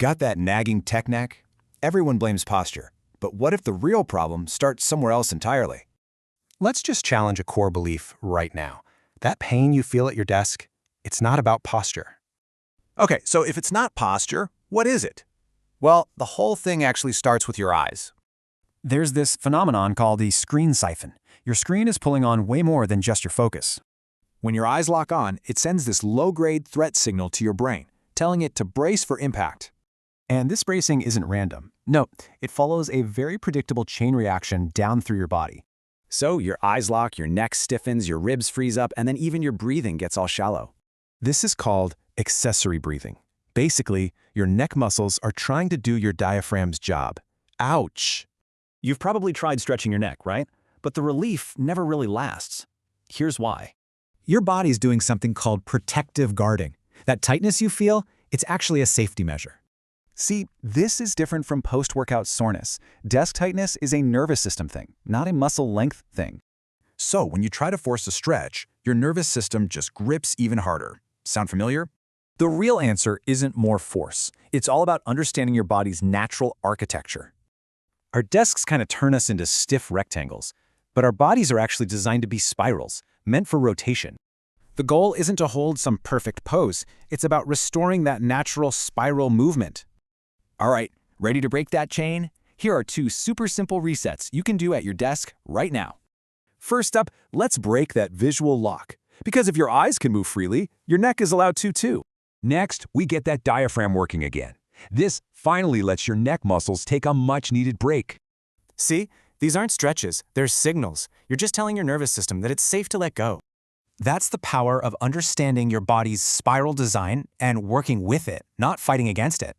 Got that nagging tech neck? Everyone blames posture. But what if the real problem starts somewhere else entirely? Let's just challenge a core belief right now. That pain you feel at your desk, it's not about posture. Okay, so if it's not posture, what is it? Well, the whole thing actually starts with your eyes. There's this phenomenon called the screen siphon. Your screen is pulling on way more than just your focus. When your eyes lock on, it sends this low-grade threat signal to your brain, telling it to brace for impact. And this bracing isn't random. No, it follows a very predictable chain reaction down through your body. So your eyes lock, your neck stiffens, your ribs freeze up, and then even your breathing gets all shallow. This is called accessory breathing. Basically, your neck muscles are trying to do your diaphragm's job. Ouch! You've probably tried stretching your neck, right? But the relief never really lasts. Here's why. Your body's doing something called protective guarding. That tightness you feel, it's actually a safety measure. See, this is different from post-workout soreness. Desk tightness is a nervous system thing, not a muscle length thing. So when you try to force a stretch, your nervous system just grips even harder. Sound familiar? The real answer isn't more force. It's all about understanding your body's natural architecture. Our desks kind of turn us into stiff rectangles, but our bodies are actually designed to be spirals, meant for rotation. The goal isn't to hold some perfect pose. It's about restoring that natural spiral movement. All right, ready to break that chain? Here are 2 super simple resets you can do at your desk right now. First up, let's break that visual lock. Because if your eyes can move freely, your neck is allowed to too. Next, we get that diaphragm working again. This finally lets your neck muscles take a much-needed break. See, these aren't stretches, they're signals. You're just telling your nervous system that it's safe to let go. That's the power of understanding your body's spiral design and working with it, not fighting against it.